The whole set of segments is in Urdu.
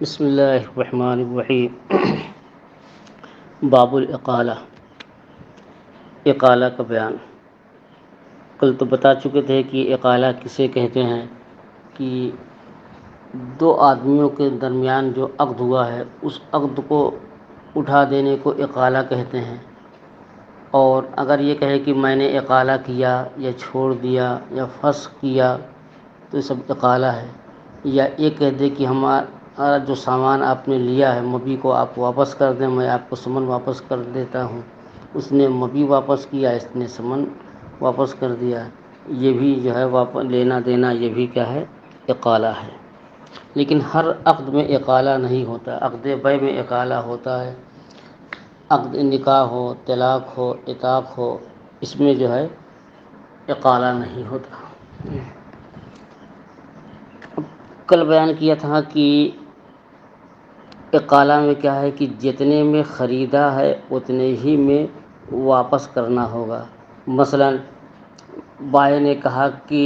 بسم اللہ الرحمن الرحیم۔ باب الاقالہ، اقالہ کا بیان۔ کل تو بتا چکے تھے کہ اقالہ کسے کہتے ہیں کہ دو آدمیوں کے درمیان جو عقد ہوا ہے اس عقد کو اٹھا دینے کو اقالہ کہتے ہیں۔ اور اگر یہ کہے کہ میں نے اقالہ کیا یا چھوڑ دیا یا فسخ کیا تو یہ سب اقالہ ہے۔ یا یہ کہہ دے کہ ہمارا جو سامان آپ نے لیا ہے مبی کو آپ واپس کر دیں، میں آپ کو سمن واپس کر دیتا ہوں۔ اس نے مبی واپس کیا، اس نے سمن واپس کر دیا، یہ بھی جو ہے واپس لینا دینا، یہ بھی کیا ہے؟ اقالہ ہے۔ لیکن ہر عقد میں اقالہ نہیں ہوتا۔ عقد بیع میں اقالہ ہوتا ہے، عقد نکاح ہو، طلاق ہو، عتاق ہو، اس میں جو ہے اقالہ نہیں ہوتا۔ کل بیان کیا تھا کہ اقالہ میں کیا ہے کہ جتنے میں خریدا ہے اتنے ہی میں واپس کرنا ہوگا۔ مثلا بائیں نے کہا کہ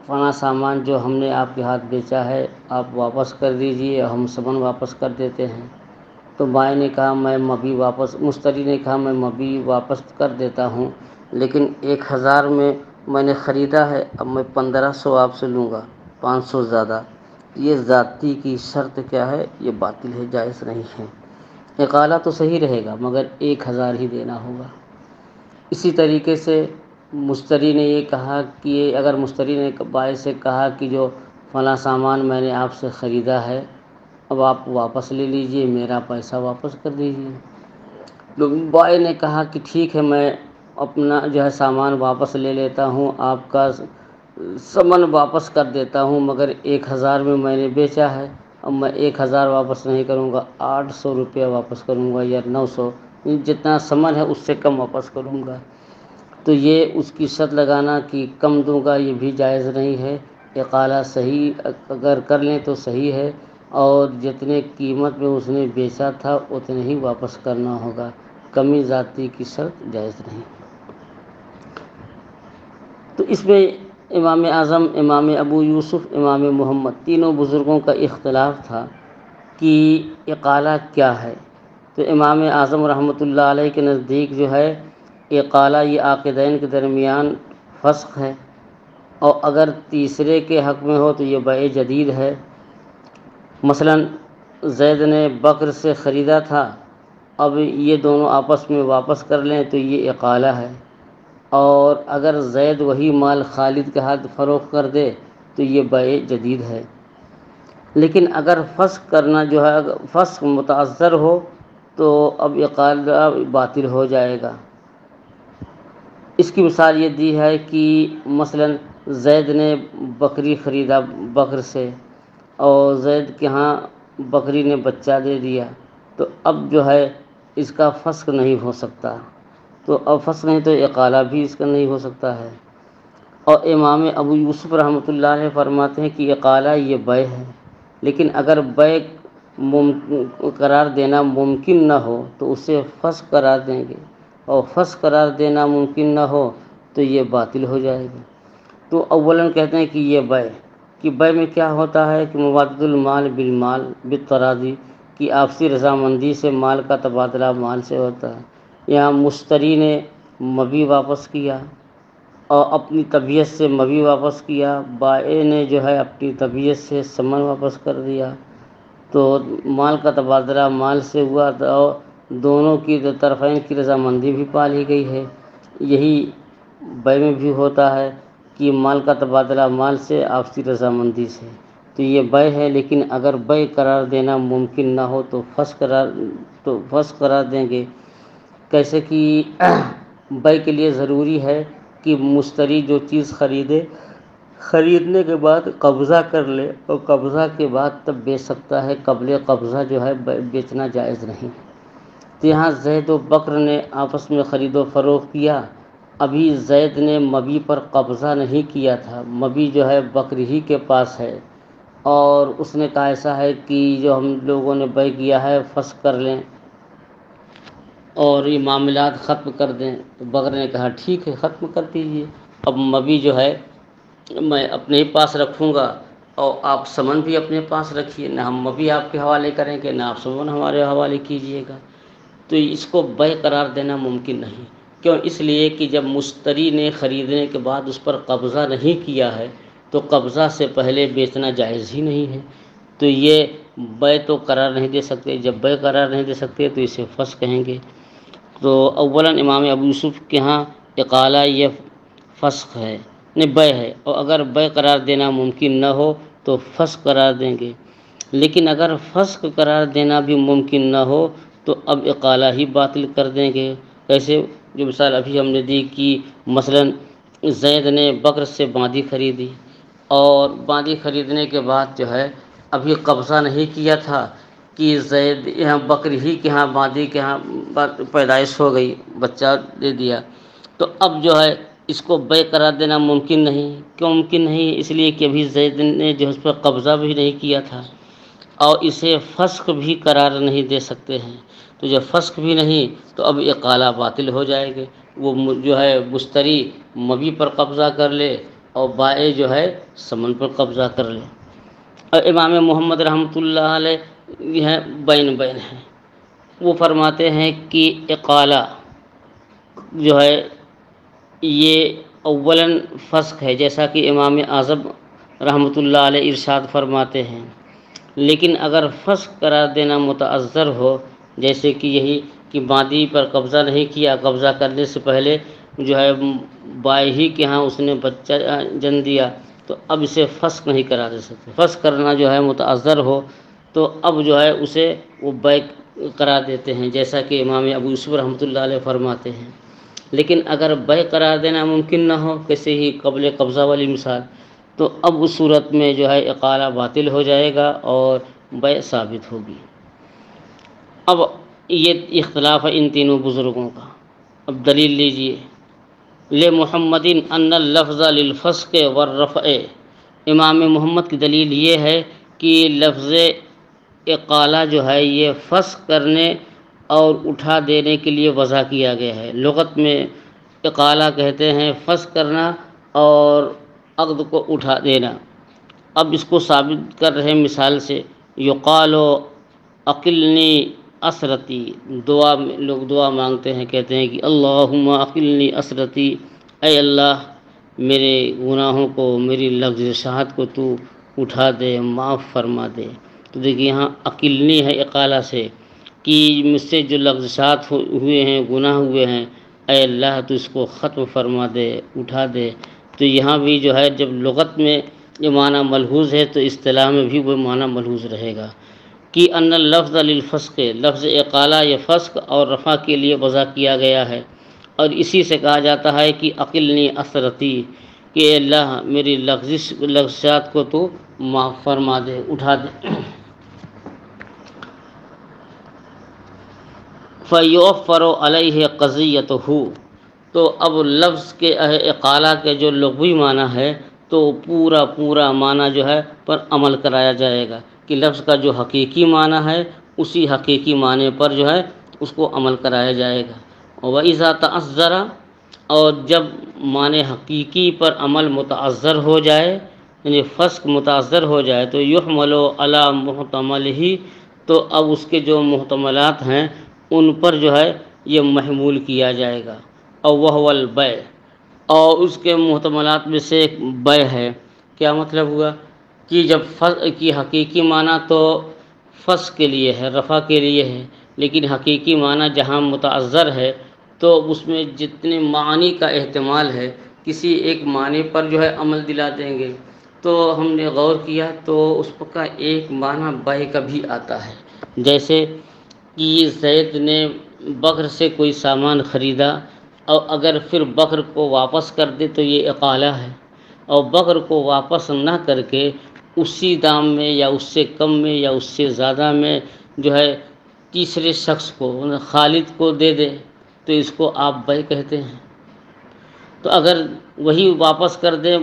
فلاں سامان جو ہم نے آپ کے ہاتھ بیچا ہے آپ واپس کر دیجئے، ہم سمن واپس کر دیتے ہیں۔ تو بائیں نے کہا مشتری نے کہا میں مبی واپس کر دیتا ہوں، لیکن 1000 میں نے خریدا ہے، اب میں 1500 آپ سے لوں گا، 500 زیادہ۔ یہ ذاتی کی شرط کیا ہے؟ یہ باطل ہے، جائز نہیں ہے۔ اقالہ تو صحیح رہے گا مگر 1000 ہی دینا ہوگا۔ اسی طریقے سے مشتری نے یہ کہا کہ اگر مشتری نے بائیں سے کہا کہ جو فلاں سامان میں نے آپ سے خریدا ہے اب آپ واپس لے لیجئے، میرا پیسہ واپس کر دیجئے۔ تو بائیں نے کہا کہ ٹھیک ہے میں اپنا جو ہے سامان واپس لے لیتا ہوں، آپ کا سمن واپس کر دیتا ہوں، مگر 1000 میں نے بیچا ہے، اب میں 1000 واپس نہیں کروں گا، 800 روپیہ واپس کروں گا یا 900، جتنا سمن ہے اس سے کم واپس کروں گا۔ تو یہ اس کی شرط لگانا کہ کم دوں گا یہ بھی جائز نہیں ہے۔ اقالہ صحیح اگر کر لیں تو صحیح ہے، اور جتنے قیمت میں اس نے بیچا تھا اتنے ہی واپس کرنا ہوگا، کمی ذاتی کی شرط جائز نہیں۔ تو اس میں امام اعظم، امام ابو یوسف، امام محمد تینوں بزرگوں کا اختلاف تھا کہ اقالہ کیا ہے۔ تو امام اعظم رحمۃ اللہ علیہ کے نزدیک جو ہے اقالہ یہ عاقدین کے درمیان فسخ ہے، اور اگر تیسرے کے حق میں ہو تو یہ بیع جدید ہے۔ مثلا زید نے بکر سے خریدا تھا، اب یہ دونوں آپس میں واپس کر لیں تو یہ اقالہ ہے، اور اگر زید وہی مال خالد کے ہاتھ فروخت کر دے تو یہ بیع جدید ہے۔ لیکن اگر فسخ کرنا جو ہے فسخ متعذر ہو تو اب اقالہ باطل ہو جائے گا۔ اس کی مثال یہ دی ہے کہ مثلا زید نے بکری خریدا بکر سے، اور زید کے ہاں بکری نے بچہ دے دیا، تو اب جو ہے اس کا فسخ نہیں ہو سکتا، تو اب فسخ نہیں تو اقالہ بھی اس کا نہیں ہو سکتا ہے۔ اور امام ابو یوسف رحمۃ اللہ علیہ فرماتے ہیں کہ اقالہ یہ بیع ہے، لیکن اگر بیع قرار دینا ممکن نہ ہو تو اسے فسخ قرار دیں گے، اور فسخ قرار دینا ممکن نہ ہو تو یہ باطل ہو جائے گا۔ تو اولاً کہتے ہیں کہ یہ بیع میں کیا ہوتا ہے کہ مبادلۃ المال بالمال بالتراضی، کی آپسی رضامندی سے مال کا تبادلہ مال سے ہوتا ہے۔ یہاں مشتری نے مبی واپس کیا اور اپنی طبیعت سے مبی واپس کیا، بائع نے جو ہے اپنی طبیعت سے سمن واپس کر دیا، تو مال کا تبادلہ مال سے ہوا اور دونوں کی طرفین کی رضامندی بھی پالی گئی ہے۔ یہی بیع میں بھی ہوتا ہے کہ مال کا تبادلہ مال سے آپسی رضامندی سے، تو یہ بیع ہے۔ لیکن اگر بیع قرار دینا ممکن نہ ہو تو فسخ قرار دیں گے۔ کیسے کہ بیع کے لیے ضروری ہے کہ مشتری جو چیز خریدنے کے بعد قبضہ کر لے، اور قبضہ کے بعد تب بیچ سکتا ہے، قبل قبضہ جو ہے بیچنا جائز نہیں۔ تو یہاں زید و بکر نے آپس میں خرید و فروخت کیا، ابھی زید نے مبی پر قبضہ نہیں کیا تھا، مبی جو ہے بکر ہی کے پاس ہے، اور اس نے کہا ایسا ہے کہ جو ہم لوگوں نے بیع کیا ہے فسخ کر لیں اور یہ معاملات ختم کر دیں، تو بکر نے کہا ٹھیک ہے ختم کر دیجئے، اب مبی جو ہے میں اپنے ہی پاس رکھوں گا، اور آپ سمن بھی اپنے پاس رکھیے، نہ ہم بھی آپ کے حوالے کریں گے، نہ آپ سمن ہمارے حوالے کیجیے گا۔ تو اس کو بیع قرار دینا ممکن نہیں۔ کیوں؟ اس لیے کہ جب مشتری نے خریدنے کے بعد اس پر قبضہ نہیں کیا ہے تو قبضہ سے پہلے بیچنا جائز ہی نہیں ہے۔ تو یہ بیع تو قرار نہیں دے سکتے۔ جب بیع قرار نہیں دے سکتے تو اسے فسخ کہیں گے۔ تو اولاً امام ابو یوسف کے ہاں اقالہ یہ فسخ ہے، نہیں بیع ہے، اور اگر بیع قرار دینا ممکن نہ ہو تو فسخ قرار دیں گے۔ لیکن اگر فسخ قرار دینا بھی ممکن نہ ہو تو اب اقالہ ہی باطل کر دیں گے۔ ایسے جو مثال ابھی ہم نے دی کہ مثلاً زید نے بکر سے باندی خریدی، اور باندی خریدنے کے بعد جو ہے ابھی قبضہ نہیں کیا تھا کہ زید یہاں بکری ہی کے ہاں باندی کے ہاں پیدائش ہو گئی، بچہ دے دیا، تو اب جو ہے اس کو بیع قرار دینا ممکن نہیں۔ کیوں ممکن نہیں؟ اس لیے کہ ابھی زید نے جو اس پر قبضہ بھی نہیں کیا تھا، اور اسے فسخ بھی قرار نہیں دے سکتے ہیں۔ تو جب فسخ بھی نہیں تو اب اقالہ باطل ہو جائے گے۔ وہ جو ہے مشتری مبیع پر قبضہ کر لے اور بائع جو ہے ثمن پر قبضہ کر لے۔ اور امام محمد رحمۃ اللہ علیہ یہ بین ہیں، وہ فرماتے ہیں کہ اقالہ جو ہے یہ اولاً فسخ ہے، جیسا کہ امام اعظم رحمۃ اللہ علیہ ارشاد فرماتے ہیں۔ لیکن اگر فسخ قرار دینا متعذر ہو، جیسے کہ یہی کہ باندی پر قبضہ نہیں کیا، قبضہ کرنے سے پہلے جو ہے بائع ہی کے ہاں اس نے بچہ جن دیا، تو اب اسے فسخ نہیں قرار دے سکتے۔ فسخ کرنا جو ہے متعذر ہو تو اب جو ہے اسے وہ بیع قرار دیتے ہیں، جیسا کہ امام ابو یوسف رحمۃ اللہ علیہ فرماتے ہیں۔ لیکن اگر بیع قرار دینا ممکن نہ ہو، کیسے ہی قبل قبضہ والی مثال، تو اب اس صورت میں جو ہے اقالہ باطل ہو جائے گا اور بیع ثابت ہوگی۔ اب یہ اختلاف ہے ان تینوں بزرگوں کا۔ اب دلیل لیجئے۔ لمحمد ان اللفظ للفسق والرفع، امام محمد کی دلیل یہ ہے کہ لفظ اقالہ جو ہے یہ فسخ کرنے اور اٹھا دینے کے لیے وضع کیا گیا ہے۔ لغت میں اقالہ کہتے ہیں فسخ کرنا اور عقد کو اٹھا دینا۔ اب اس کو ثابت کر رہے مثال سے، یقال اقلنی اسرتی، دعا میں لوگ دعا مانگتے ہیں، کہتے ہیں کہ اللہم اقلنی اسرتی، اے اللہ میرے گناہوں کو، میری لغزشات کو تو اٹھا دے، معاف فرما دے۔ تو دیکھیے یہاں اقلنی ہے اقالہ سے، کہ مجھ سے جو لغزشات ہوئے ہیں، گناہ ہوئے ہیں، اے اللہ تو اس کو ختم فرما دے، اٹھا دے۔ تو یہاں بھی جو ہے جب لغت میں یہ معنی ملحوظ ہے تو اصطلاح میں بھی وہ معنی ملحوظ رہے گا کہ ان اللفظ للفسق، لفظ اقالہ یہ فسق اور رفع کے لیے وضع کیا گیا ہے، اور اسی سے کہا جاتا ہے کہ اقلنی اسرتی، کہ اے اللہ میری لغزشات کو تو معاف فرما دے، اٹھا دے۔ فیوفر علیہ قضیتہ، تو اب لفظ کے اقالہ کے جو لغوی معنی ہے تو پورا معنی جو ہے پر عمل کرایا جائے گا، کہ لفظ کا جو حقیقی معنی ہے اسی حقیقی معنی پر جو ہے اس کو عمل کرایا جائے گا۔ وَإِذَا تَعَذَّرَ، اور جب معنی حقیقی پر عمل متعذر ہو جائے، یعنی فسق متعذر ہو جائے، تو یحمل علی محتملہ، تو اب اس کے جو محتملات ہیں ان پر جو ہے یہ محمول کیا جائے گا۔ اور وہو البیع، اور اس کے محتملات میں سے ایک بیع ہے۔ کیا مطلب ہوا کہ جب کی حقیقی معنی تو فسق کے لیے ہے، رفع کے لیے ہے، لیکن حقیقی معنی جہاں متعذر ہے تو اس میں جتنے معنی کا احتمال ہے کسی ایک معنی پر جو ہے عمل دلا دیں گے۔ تو ہم نے غور کیا تو اس کا ایک معنی بیع کا بھی آتا ہے، جیسے کہ زید نے بکر سے کوئی سامان خریدا اور اگر پھر بکر کو واپس کر دے تو یہ اقالہ ہے، اور بکر کو واپس نہ کر کے اسی دام میں یا اس سے کم میں یا اس سے زیادہ میں جو ہے تیسرے شخص کو، خالد کو دے دے تو اس کو آپ بیع کہتے ہیں۔ تو اگر وہی واپس کر دیں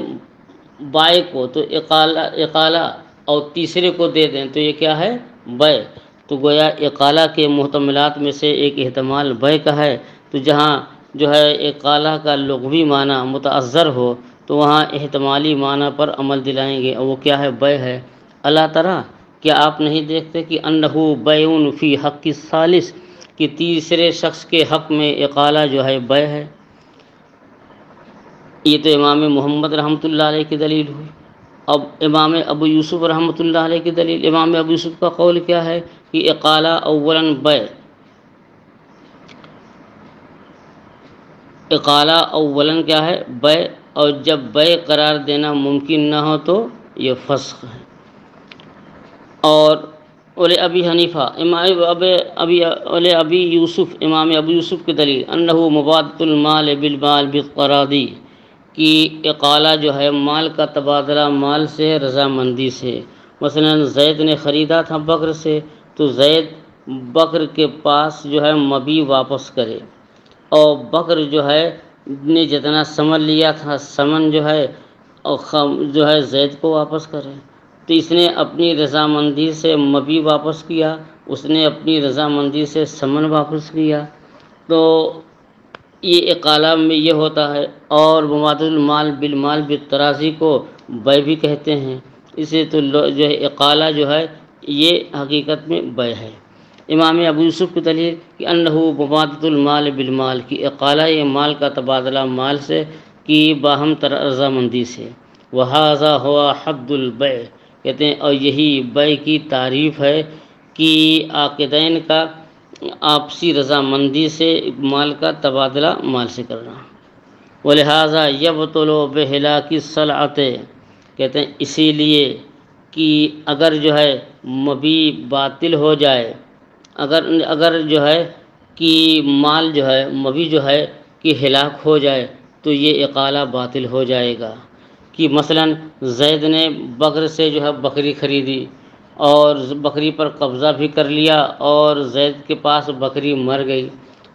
بائع کو تو اقالہ، اور تیسرے کو دے دیں تو یہ کیا ہے؟ بیع۔ تو گویا اقالہ کے محتملات میں سے ایک احتمال بیع کا ہے۔ تو جہاں جو ہے اقالہ کا لغوی معنی متعذر ہو تو تو وہاں احتمالی معنی پر عمل دلائیں گے، اور وہ کیا ہے؟ بے ہے۔ اللہ ترى، کیا آپ نہیں دیکھتے کہ انہو بیعٌ فی حق الثالث، کہ تیسرے شخص کے حق میں اقالہ جو ہے بے ہے۔ یہ تو امام محمد رحمۃ اللہ علیہ کی دلیل ہوئی۔ اب امام ابو یوسف رحمۃ اللہ علیہ کی دلیل، امام ابو یوسف کا قول کیا ہے کہ اقالہ اولاً بے، اقالہ اولاً کیا ہے؟ بے، اور جب بے قرار دینا ممکن نہ ہو تو یہ فسخ ہے۔ اور اولے ابی حنیفہ ابی یوسف، امام ابو یوسف کی دلیل انہو مبادلۃ المال بالمال بالقراضی، کہ اقالہ جو ہے مال کا تبادلہ مال سے رضامندی سے۔ مثلا زید نے خریدا تھا بکر سے، تو زید بکر کے پاس جو ہے مبی واپس کرے، اور بکر جو ہے نے جتنا ثمن لیا تھا ثمن جو ہے جو ہے زید کو واپس کرے۔ تو اس نے اپنی رضامندی سے مبی واپس کیا، اس نے اپنی رضامندی سے ثمن واپس کیا، تو یہ اقالہ میں یہ ہوتا ہے۔ اور مبادلۃ المال بالمال بالتراضی کو بے بھی کہتے ہیں، اسے تو جو ہے اقالہ جو ہے یہ حقیقت میں بے ہے۔ امام ابو یوسف کی دلیل کہ انہو مبادلۃ المال بالمال، کی اقالہ یہ مال کا تبادلہ مال سے کی باہم رضامندی سے۔ وہذا ہوا حد البیع، کہتے ہیں اور یہی بے کی تعریف ہے کہ عاقدین کا آپسی رضامندی سے مال کا تبادلہ مال سے کرنا۔ ولہذا یبطل بہلاک السلعۃ، کہتے ہیں اسی لیے کہ اگر جو ہے مبی باطل ہو جائے، اگر جو ہے کہ مال جو ہے مبی جو ہے کہ ہلاک ہو جائے تو یہ اقالہ باطل ہو جائے گا۔ کہ مثلا زید نے بکر سے جو ہے بکری خریدی اور بکری پر قبضہ بھی کر لیا، اور زید کے پاس بکری مر گئی۔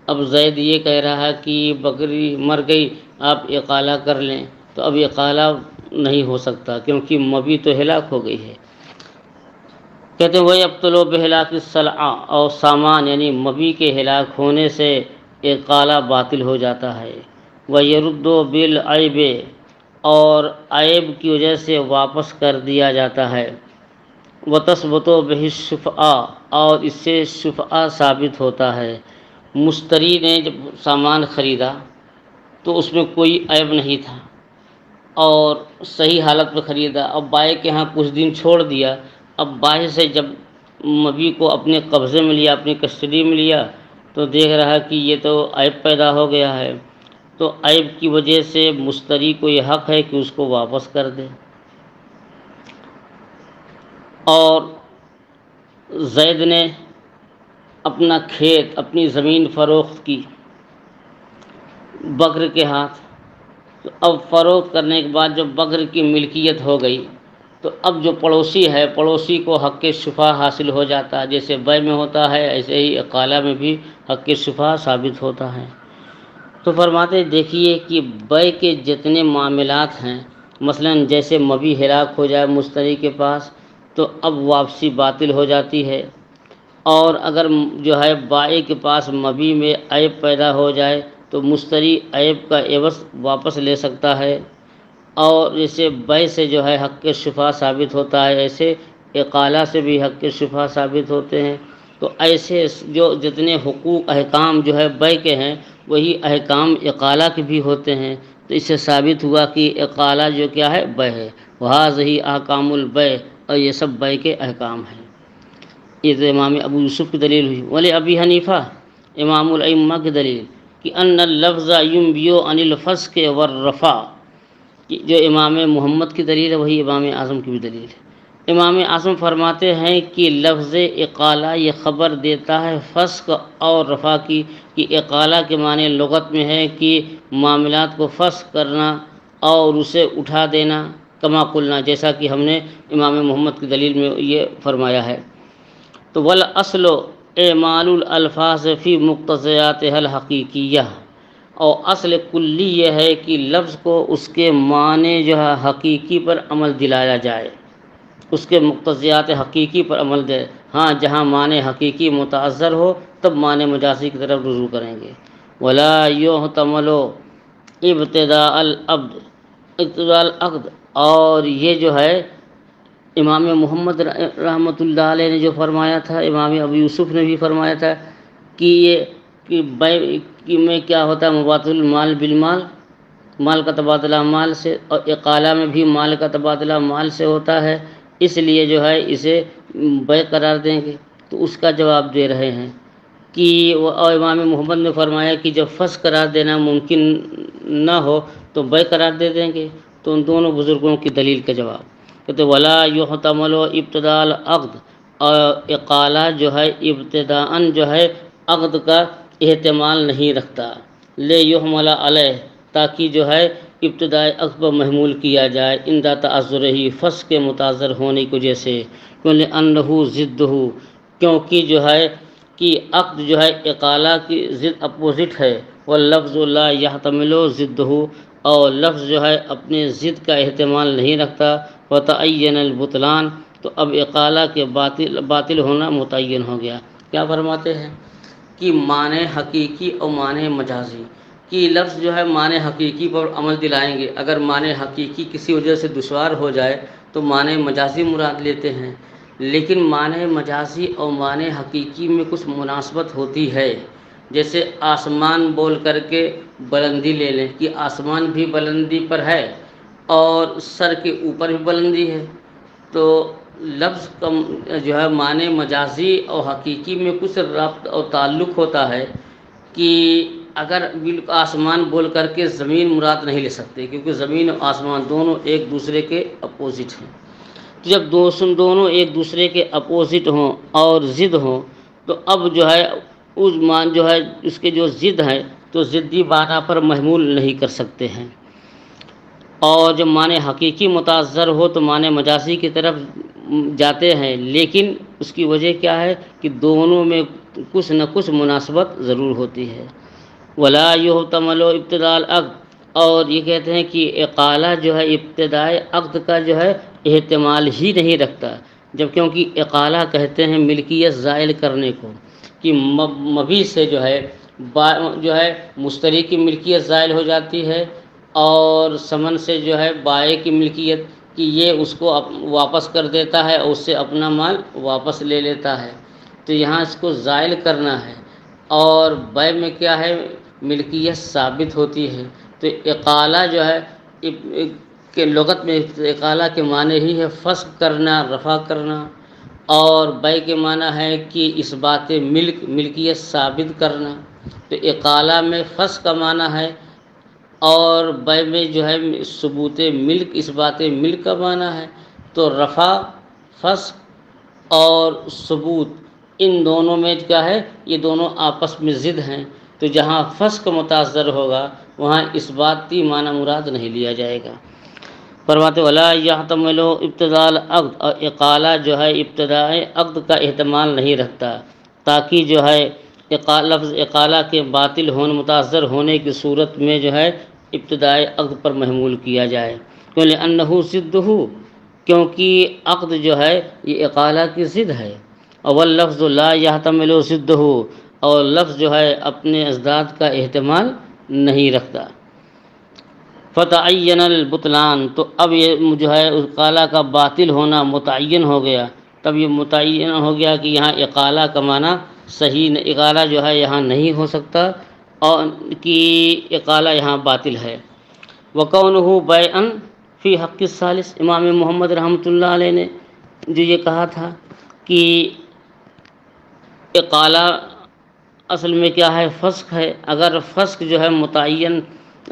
اب زید یہ کہہ رہا ہے کہ بکری مر گئی، آپ اقالہ کر لیں، تو اب اقالہ نہیں ہو سکتا کیونکہ مبی تو ہلاک ہو گئی ہے۔ کہتے ہیں وَيَبْطُلُ بِهِلَاكِ السَّلْعَ، اور سامان یعنی مبی کے ہلاک ہونے سے اقالہ باطل ہو جاتا ہے۔ وَيَرُدُّ بِالْعَيْبِ، اور عیب کی وجہ سے واپس کر دیا جاتا ہے۔ وَتَثْبُتُ بِهِ الشُّفْعَةُ، اور اس سے شفعہ ثابت ہوتا ہے۔ مشتری نے جب سامان خریدا تو اس میں کوئی عیب نہیں تھا اور صحیح حالت میں خریدا، اب بائع کے ہاں کچھ دن چھوڑ دیا، اب بائع سے جب مبی کو اپنے قبضے میں لیا، اپنی کسٹڈی میں لیا، تو دیکھ رہا کہ یہ تو عیب پیدا ہو گیا ہے، تو عیب کی وجہ سے مشتری کو یہ حق ہے کہ اس کو واپس کر دے۔ اور زید نے اپنا کھیت، اپنی زمین فروخت کی بکر کے ہاتھ، تو اب فروخت کرنے کے بعد جب بکر کی ملکیت ہو گئی تو اب جو پڑوسی ہے، پڑوسی کو حق شفعہ حاصل ہو جاتا ہے۔ جیسے بے میں ہوتا ہے ایسے ہی اقالہ میں بھی حق شفعہ ثابت ہوتا ہے۔ تو فرماتے دیکھیے کہ بے کے جتنے معاملات ہیں، مثلا جیسے مبی ہلاک ہو جائے مشتری کے پاس تو اب واپسی باطل ہو جاتی ہے، اور اگر جو ہے بائع کے پاس مبی میں عیب پیدا ہو جائے تو مشتری عیب کا عوض واپس لے سکتا ہے۔ اور جیسے بے سے جو ہے حق شفعہ ثابت ہوتا ہے، ایسے اقالہ سے بھی حق شفعہ ثابت ہوتے ہیں۔ تو ایسے جو جتنے حقوق احکام جو ہے بے کے ہیں وہی احکام اقالہ کے بھی ہوتے ہیں۔ تو اس سے ثابت ہوا کہ اقالہ جو کیا ہے بے ہے۔ وَهَذِهِ أَحْكَامُ الْبَيْعِ، اور یہ سب بے کے احکام ہیں۔ یہ تو امام ابو یوسف کی دلیل ہوئی۔ ولی ابی حنیفہ امام الائمہ کی دلیل کہ ان اللفظ ينبئ عن الفسق والرفع، جو امام محمد کی دلیل ہے وہی امام اعظم کی بھی دلیل ہے۔ امام اعظم فرماتے ہیں کہ لفظ اقالہ یہ خبر دیتا ہے فسق اور رفع کی، کہ اقالہ کے معنی لغت میں ہے کہ معاملات کو فسق کرنا اور اسے اٹھا دینا، کما قلنا، جیسا کہ ہم نے امام محمد کی دلیل میں یہ فرمایا ہے۔ تو والاصل اعمال الالفاظ فی مقتضیاتها الحقیقیہ، اور اصل کلی یہ ہے کہ لفظ کو اس کے معنی جو ہے حقیقی پر عمل دلایا جائے، اس کے مقتضیات حقیقی پر عمل دے۔ ہاں جہاں معنی حقیقی متعذر ہو تب معنی مجازی کی طرف رجوع کریں گے۔ ولا یحتمل ابتداء العبد، ابتدال عقد، اور یہ جو ہے امام محمد رحمۃ اللہ علیہ نے جو فرمایا تھا، امام ابو یوسف نے بھی فرمایا تھا کہ یہ کہ بے میں کیا ہوتا ہے، مبادل المال بالمال، مال کا تبادلہ مال سے، اور اقالہ میں بھی مال کا تبادلہ مال سے ہوتا ہے، اس لیے جو ہے اسے بے قرار دیں گے۔ تو اس کا جواب دے رہے ہیں کہ اور امام محمد نے فرمایا کہ جب فسخ قرار دینا ممکن نہ ہو تو بے قرار دے دیں گے۔ تو ان دونوں بزرگوں کی دلیل کا جواب کہتے ولا یحتمل ابتداء العقد، اور اقالہ جو ہے ابتداءً جو ہے عقد کا احتمال نہیں رکھتا، لے یحمل علیہ، تاکہ جو ہے ابتدائی عقد پر محمول کیا جائے، اندہ تعذرہ، فسخ کے متاثر ہونے کی وجہ سے، انہ ضدہ، کیونکہ جو ہے کہ عقد جو ہے اقالہ کی ضد اپوزٹ ہے، واللفظ لا یحتمل ضدہ، اور لفظ جو ہے اپنے ضد کا احتمال نہیں رکھتا، وتعین البطلان، تو اب اقالہ کے باطل ہونا متعین ہو گیا۔ کیا فرماتے ہیں کہ معنی حقیقی اور معنی مجازی، کہ لفظ جو ہے معنی حقیقی پر عمل دلائیں گے، اگر معنی حقیقی کسی وجہ سے دشوار ہو جائے تو معنی مجازی مراد لیتے ہیں، لیکن معنی مجازی اور معنی حقیقی میں کچھ مناسبت ہوتی ہے۔ جیسے آسمان بول کر کے بلندی لے لیں کہ آسمان بھی بلندی پر ہے اور سر کے اوپر بھی بلندی ہے، تو لفظ کا جو ہے معنی مجازی اور حقیقی میں کچھ ربط اور تعلق ہوتا ہے کہ اگر آسمان بول کر کے زمین مراد نہیں لے سکتے، کیونکہ زمین اور آسمان دونوں ایک دوسرے کے اپوزٹ ہیں۔ تو جب دونوں ایک دوسرے کے اپوزٹ ہوں اور ضد ہوں، تو اب جو ہے اس مان جو ہے اس کے جو ضد ہیں تو ضدی معنی پر محمول نہیں کر سکتے ہیں، اور جب معنی حقیقی متاثر ہو تو معنی مجازی کی طرف جاتے ہیں، لیکن اس کی وجہ کیا ہے کہ دونوں میں کچھ نہ کچھ مناسبت ضرور ہوتی ہے۔ ولا یحتمل ابتداء العقد، اور یہ کہتے ہیں کہ اقالہ جو ہے ابتدائی عقد کا جو ہے احتمال ہی نہیں رکھتا، جب کیونکہ اقالہ کہتے ہیں ملکیت زائل کرنے کو، کہ مبی سے جو ہے مشتری کی ملکیت زائل ہو جاتی ہے، اور ثمن سے جو ہے بائع کی ملکیت، کہ یہ اس کو واپس کر دیتا ہے اور اس سے اپنا مال واپس لے لیتا ہے، تو یہاں اس کو زائل کرنا ہے، اور بیع میں کیا ہے ملکیت ثابت ہوتی ہے۔ تو اقالہ جو ہے کہ لغت میں اقالہ کے معنی ہی ہے فسخ کرنا، رفع کرنا، اور بیع کے معنی ہے کہ اس بات ملکیت ثابت کرنا۔ تو اقالہ میں فسخ کا معنی ہے، اور بیع میں جو ہے ثبوت ملک، اس بات ملک کا معنی ہے۔ تو رفع، فسخ اور ثبوت، ان دونوں میں کیا ہے یہ دونوں آپس میں ضد ہیں، تو جہاں فسخ متاثر ہوگا وہاں اس باتی معنی مراد نہیں لیا جائے گا۔ فرماتے ولا یحتمل ابتداء العقد، اور اقالہ جو ہے ابتدائی عقد کا احتمال نہیں رکھتا، تاکہ جو ہے لفظ اقالہ کے باطل ہونے متاثر ہونے کی صورت میں جو ہے ابتدائی عقد پر محمول کیا جائے، لأنہ ضدہ، کیونکہ عقد جو ہے یہ اقالہ کی ضد ہے، اور لفظ لا یحتمل ضدہ، اور لفظ جو ہے اپنے ازداد کا احتمال نہیں رکھتا۔ فتعین البطلان، تو اب یہ جو ہے اقالہ کا باطل ہونا متعین ہو گیا، تب یہ متعین ہو گیا کہ یہاں اقالہ کا معنی صحیح، اقالہ جو ہے یہاں نہیں ہو سکتا، اور کہ اقالہ یہاں باطل ہے۔ وَقَوْنُهُ بَيْعًا فی حق الثالث، امام محمد رحمۃ اللہ علیہ نے جو یہ کہا تھا کہ اقالہ اصل میں کیا ہے فسخ ہے، اگر فسخ جو ہے متعین،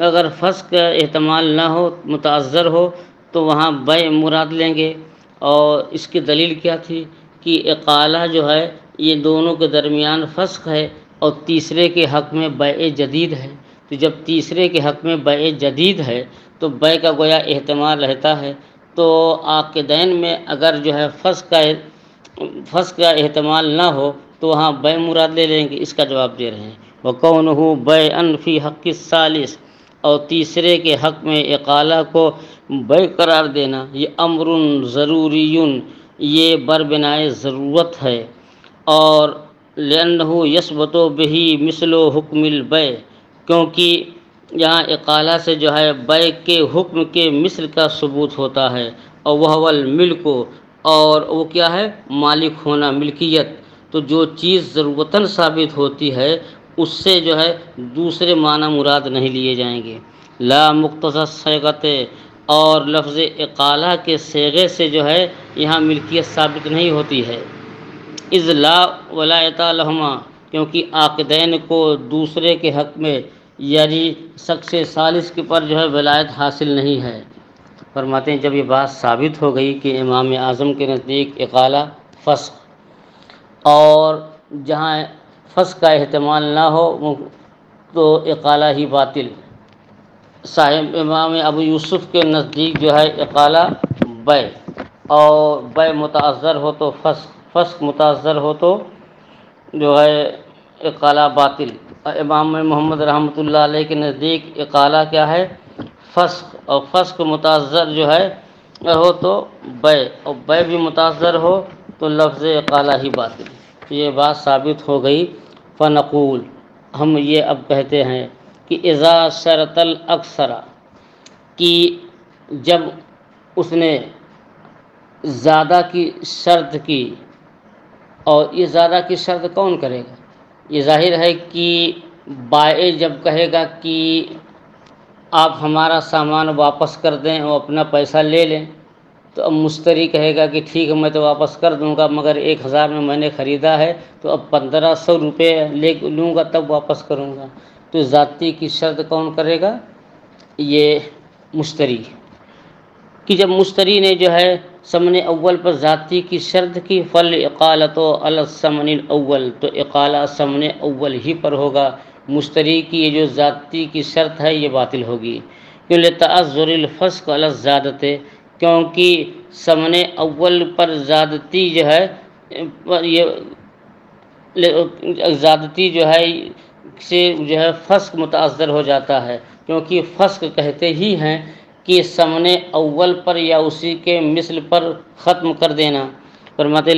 اگر فسخ کا احتمال نہ ہو متعذر ہو تو وہاں بیع مراد لیں گے، اور اس کی دلیل کیا تھی کہ اقالہ جو ہے یہ دونوں کے درمیان فسخ ہے اور تیسرے کے حق میں بیع جدید ہے، تو جب تیسرے کے حق میں بیع جدید ہے تو بیع کا گویا احتمال رہتا ہے، تو عاقدین میں اگر جو ہے فسخ کا احتمال نہ ہو تو وہاں بیع مراد لے لیں گے، اس کا جواب دے رہے ہیں۔ وَقَوْنُهُ بَيْعًا فِي حَقِّ الثَّالِثِ، اور تیسرے کے حق میں اقالہ کو بیع قرار دینا، یہ امر ضروری، یہ بربنائے ضرورت ہے، اور لأنه يثبت به مثل حکم البیع، کیونکہ یہاں اقالہ سے جو ہے بیع کے حکم کے مثل کا ثبوت ہوتا ہے، اور وہ الملک، اور وہ کیا ہے؟ مالک ہونا، ملکیت۔ تو جو چیز ضرورتاً ثابت ہوتی ہے اس سے جو ہے دوسرے معنی مراد نہیں لیے جائیں گے۔ لا مقتضی صیغت، اور لفظ اقالہ کے صیغے سے جو ہے یہاں ملکیت ثابت نہیں ہوتی ہے۔ اذ لا ولایت لہما، کیونکہ عاقدین کو دوسرے کے حق میں یعنی شخص ثالث کے پر جو ہے ولایت حاصل نہیں ہے۔ فرماتے ہیں جب یہ بات ثابت ہو گئی کہ امام اعظم کے نزدیک اقالہ فسخ، اور جہاں فسخ کا احتمال نہ ہو تو اقالہ ہی باطل، صاحب امام ابو یوسف کے نزدیک جو ہے اقالہ بیع، اور بیع متعذر ہو تو فسخ، فسخ متعذر ہو تو جو ہے اقالہ باطل۔ امام محمد رحمۃ اللہ علیہ کے نزدیک اقالہ کیا ہے؟ فسخ، اور فسخ متعذر جو ہے ہو تو بیع، اور بیع بھی متعذر ہو تو لفظ اقالہ ہی باطل۔ یہ بات ثابت ہو گئی۔ فنقول، ہم یہ اب کہتے ہیں کہ اذا شرط الاکثر، کہ جب اس نے زیادہ کی شرط کی، اور یہ زیادہ کی شرط کون کرے گا؟ یہ ظاہر ہے کہ بائع جب کہے گا کہ آپ ہمارا سامان واپس کر دیں اور اپنا پیسہ لے لیں، تو اب مشتری کہے گا کہ ٹھیک ہے میں تو واپس کر دوں گا، مگر 1000 میں نے خریدا ہے تو اب 1500 روپے لے لوں گا تب واپس کروں گا۔ تو ذاتی کی شرط کون کرے گا؟ یہ مشتری، کہ جب مشتری نے جو ہے ثمن اول پر ذاتی کی شرط کی، فالاقالۃ علی الثمن الاول، تو اقالہ ثمن اول ہی پر ہوگا۔ مشتری کی یہ جو ذاتی کی شرط ہے یہ باطل ہوگی، کیوں؟ لتعذر الفسق علی الزیادۃ، کیونکہ ثمن اول پر زیادتی جو ہے یہ زیادتی جو ہے سے جو ہے فسق متعذر ہو جاتا ہے، کیونکہ فسق کہتے ہی ہیں کہ ثمن اول پر یا اسی کے مثل پر ختم کر دینا۔ فرماتے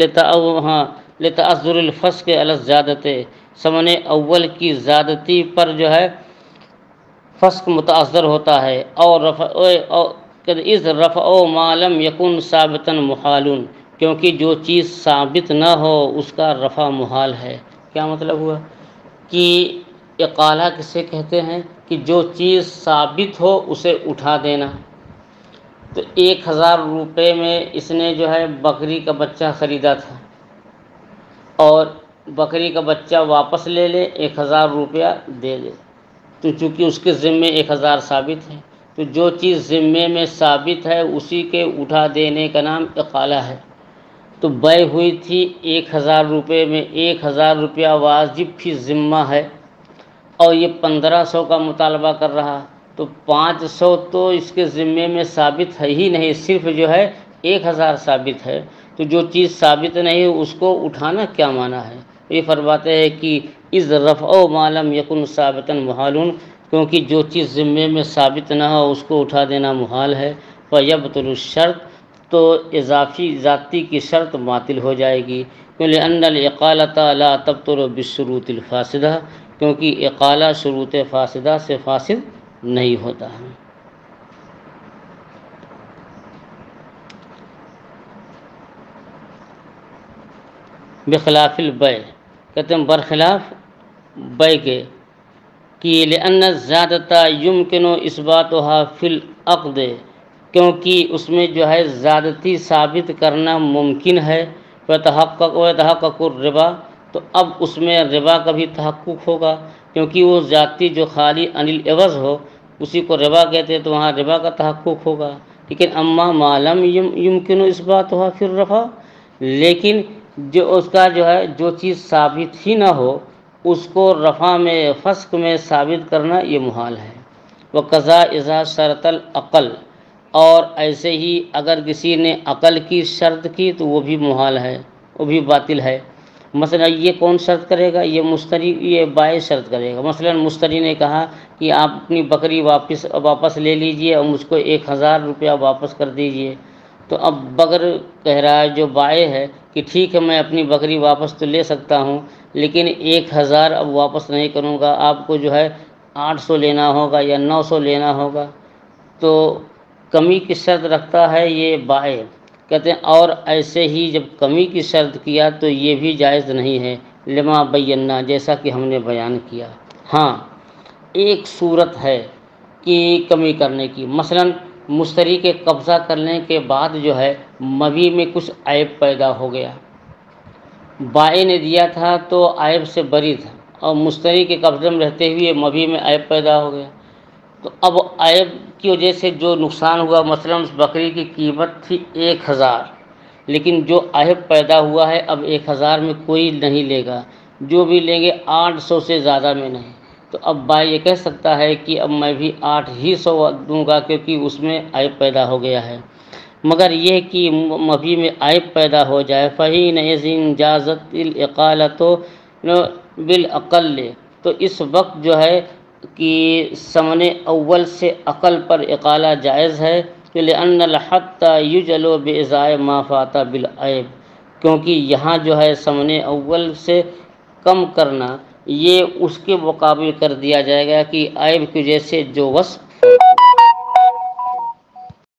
لتعذر الفسق علی الزیادۃ، ثمن اول کی زیادتی پر جو ہے فسق متعذر ہوتا ہے، اور اذ رفع ما لم یکن ثابتا محال، کیونکہ جو چیز ثابت نہ ہو اس کا رفع محال ہے۔ کیا مطلب ہوا؟ کہ اقالہ کسے کہتے ہیں؟ کہ جو چیز ثابت ہو اسے اٹھا دینا۔ تو 1000 روپے میں اس نے جو ہے بکری کا بچہ خریدا تھا، اور بکری کا بچہ واپس لے لے، 1000 روپیہ دے دے، تو چونکہ اس کے ذمے 1000 ثابت ہے، تو جو چیز ذمے میں ثابت ہے اسی کے اٹھا دینے کا نام اقالہ ہے۔ تو بیع ہوئی تھی 1000 روپے میں، 1000 روپیہ واجب فی ذمہ ہے، اور یہ 1500 کا مطالبہ کر رہا، تو 500 تو اس کے ذمے میں ثابت ہے ہی نہیں، صرف جو ہے 1000 ثابت ہے۔ تو جو چیز ثابت نہیں اس کو اٹھانا کیا معنی ہے؟ یہ فرماتے ہیں کہ اذ رفع ما لم یکن ثابتا محال، کیونکہ جو چیز ذمے میں ثابت نہ ہو اس کو اٹھا دینا محال ہے۔ فیبطل الشرط، تو اضافی ذاتی کی شرط باطل ہو جائے گی، لأن الاقالۃ لا تبطل بالشروط الفاسدہ، کیونکہ اقالہ شروط فاسدہ سے فاسد نہیں ہوتا ہے۔ بخلاف البیع، کہتے ہیں برخلاف بیع کے، کہ لأن الزیادۃ یمکن اثباتها فی العقد، کیونکہ اس میں جو ہے زیادتی ثابت کرنا ممکن ہے۔ ويتحقق الربا، تو اب اس میں ربا کا بھی تحقق ہوگا، کیونکہ وہ ذاتی جو خالی عن العوض ہو اسی کو ربا کہتے ہیں، تو وہاں ربا کا تحقق ہوگا۔ لیکن اما ما لم یمکن اثباتها فی الرفع، لیکن جو اس کا جو ہے جو چیز ثابت ہی نہ ہو اس کو رفع میں فسق میں ثابت کرنا یہ محال ہے۔ وقضا اذا شرط العقل، اور ایسے ہی اگر کسی نے عقل کی شرط کی تو وہ بھی محال ہے، وہ بھی باطل ہے۔ مثلا یہ کون شرط کرے گا؟ یہ مشتری، یہ بائع شرط کرے گا۔ مثلا مشتری نے کہا کہ آپ اپنی بکری واپس لے لیجئے اور مجھ کو 1000 روپیہ واپس کر دیجئے، تو اب بگر کہہ رہا ہے جو بائع ہے کہ ٹھیک ہے میں اپنی بکری واپس تو لے سکتا ہوں، لیکن 1000 اب واپس نہیں کروں گا، آپ کو جو ہے 800 لینا ہوگا یا 900 لینا ہوگا، تو کمی کی شرط رکھتا ہے یہ بائع، کہتے ہیں اور ایسے ہی جب کمی کی شرط کیا تو یہ بھی جائز نہیں ہے، لما بینا، جیسا کہ ہم نے بیان کیا۔ ہاں ایک صورت ہے کہ کمی کرنے کی، مثلا مشتری کے قبضہ کرنے کے بعد جو ہے مبیع میں کچھ عیب پیدا ہو گیا، بائع نے دیا تھا تو عیب سے بری تھا، اور مشتری کے قبضے میں رہتے ہوئے مبیع میں عیب پیدا ہو گیا، تو اب عیب کی وجہ سے جو نقصان ہوا، مثلا اس بکری کی قیمت تھی 1000، لیکن جو عیب پیدا ہوا ہے اب 1000 میں کوئی نہیں لے گا، جو بھی لیں گے 800 سے زیادہ میں نہیں، تو اب بائع یہ کہہ سکتا ہے کہ اب میں بھی 800 دوں گا کیونکہ اس میں عیب پیدا ہو گیا ہے، مگر یہ کہ مبیع میں عیب پیدا ہو جائے، فَحِينَئِذٍ جَازَتِ الْإِقَالَةُ بِالْأَقَلِّ، تو اس وقت جو ہے کہ ثمن اول سے اقل پر اقالہ جائز ہے، کہ لأن الحق یجلو بإزاء ما فات بالعیب، کیونکہ یہاں جو ہے ثمن اول سے کم کرنا یہ اس کے مقابل کر دیا جائے گا کہ عیب کی وجہ سے جو وصف